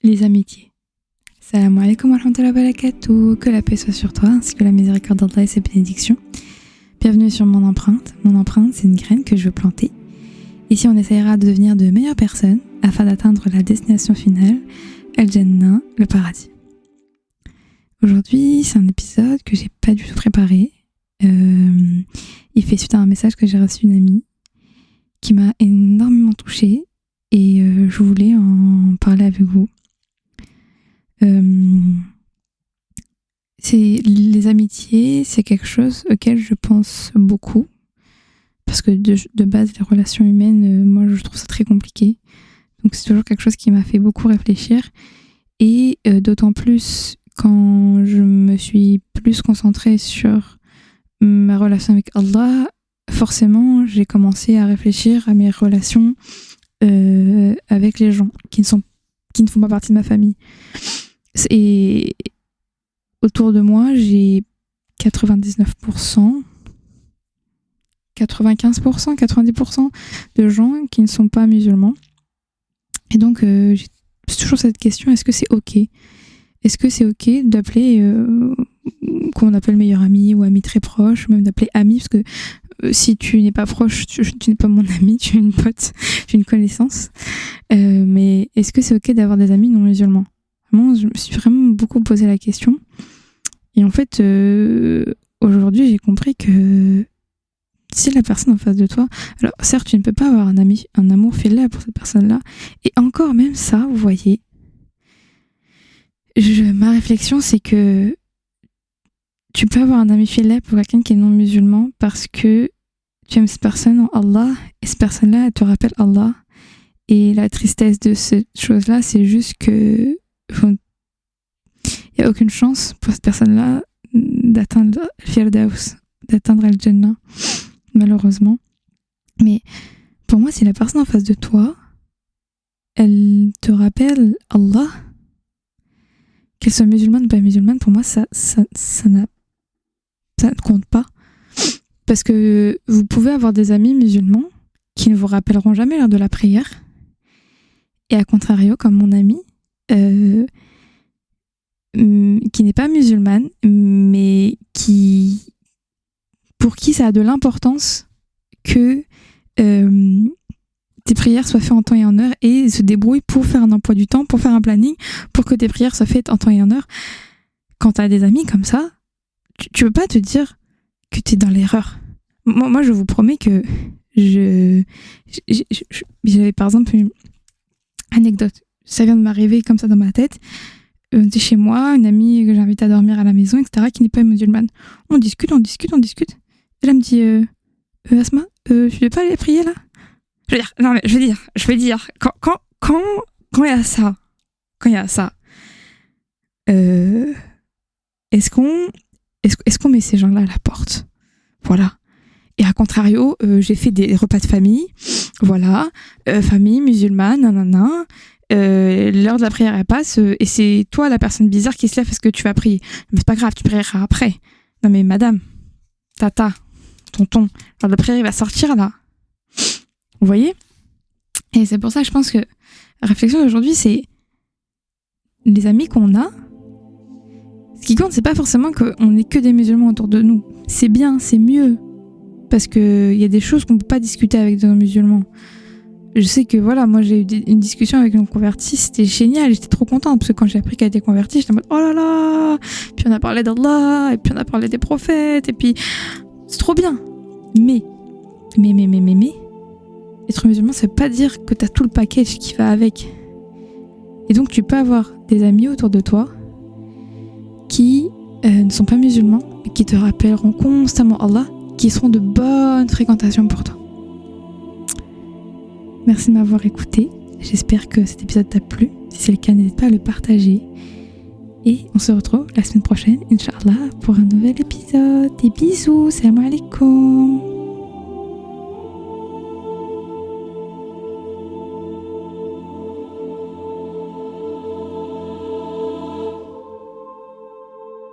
Les amitiés. Salam alaikum wa rahmatullahi wa barakatuh. Que la paix soit sur toi, ainsi que la miséricorde d'Allah et ses bénédictions. Bienvenue sur mon empreinte. Mon empreinte, c'est une graine que je veux planter. Ici, on essaiera de devenir de meilleures personnes afin d'atteindre la destination finale, Al-Jannah, le paradis. Aujourd'hui, c'est un épisode que j'ai pas du tout préparé. Il fait suite à un message que j'ai reçu d'une amie qui m'a énormément touchée et je voulais en parler avec vous. Les amitiés, c'est quelque chose auquel je pense beaucoup parce que de base, les relations humaines, moi je trouve ça très compliqué. Donc c'est toujours quelque chose qui m'a fait beaucoup réfléchir et d'autant plus quand je me suis plus concentrée sur ma relation avec Allah, forcément j'ai commencé à réfléchir à mes relations avec les gens qui ne font pas partie de ma famille. Et autour de moi, j'ai 99%, 95%, 90% de gens qui ne sont pas musulmans. Et donc, j'ai toujours cette question, est-ce que c'est OK ? Est-ce que c'est OK d'appeler, qu'on appelle meilleur ami ou ami très proche, ou même d'appeler ami, parce que si tu n'es pas proche, tu n'es pas mon ami, tu es une pote, tu es une connaissance. Mais est-ce que c'est OK d'avoir des amis non musulmans ? Vraiment, je me suis vraiment beaucoup posé la question. Et en fait, aujourd'hui, j'ai compris que si la personne en face de toi... Alors, certes, tu ne peux pas avoir un amour filial pour cette personne-là. Et encore même ça, vous voyez, ma réflexion, c'est que tu peux avoir un ami filial pour quelqu'un qui est non musulman parce que tu aimes cette personne en Allah et cette personne-là, elle te rappelle Allah. Et la tristesse de cette chose-là, c'est juste que il n'y a aucune chance pour cette personne-là d'atteindre Firdaus, d'atteindre Al-Jannah, malheureusement. Mais pour moi, si la personne en face de toi, elle te rappelle Allah, qu'elle soit musulmane ou pas musulmane, pour moi, ça ne compte pas. Parce que vous pouvez avoir des amis musulmans qui ne vous rappelleront jamais lors de la prière. Et à contrario, comme mon amie, qui n'est pas musulmane, mais pour qui ça a de l'importance que tes prières soient faites en temps et en heure et se débrouille pour faire un emploi du temps, pour faire un planning, pour que tes prières soient faites en temps et en heure. Quand tu as des amis comme ça, tu peux pas te dire que tu es dans l'erreur. Moi, je vous promets que j'avais par exemple une anecdote. Ça vient de m'arriver comme ça dans ma tête. C'est chez moi, une amie que j'invite à dormir à la maison, etc., qui n'est pas musulmane. On discute. Et là, elle me dit Asma, tu ne veux pas aller prier là ? Je veux dire, quand il y a ça, est-ce qu'on met ces gens-là à la porte ? Voilà. Et à contrario, j'ai fait des repas de famille, voilà, famille musulmane, nanana. L'heure de la prière elle passe et c'est toi la personne bizarre qui se lève parce que tu vas prier. Mais c'est pas grave, tu prieras après. Non mais madame, tata, tonton, l'heure de la prière il va sortir là. Vous voyez ? Et c'est pour ça que je pense que la réflexion d'aujourd'hui, c'est les amis qu'on a. Ce qui compte, c'est pas forcément qu'on ait que des musulmans autour de nous. C'est bien, c'est mieux. Parce qu'il y a des choses qu'on peut pas discuter avec des non-musulmans. Je sais que voilà, moi j'ai eu une discussion avec une convertie, c'était génial, j'étais trop contente parce que quand j'ai appris qu'elle était convertie, j'étais en mode oh là là, puis on a parlé d'Allah, et puis on a parlé des prophètes, et puis c'est trop bien. Mais, être musulman, ça veut pas dire que t'as tout le package qui va avec. Et donc tu peux avoir des amis autour de toi qui ne sont pas musulmans, mais qui te rappelleront constamment Allah, qui seront de bonnes fréquentations pour toi. Merci de m'avoir écouté. J'espère que cet épisode t'a plu. Si c'est le cas, n'hésite pas à le partager. Et on se retrouve la semaine prochaine, Inch'Allah, pour un nouvel épisode. Des bisous, salam alaikum.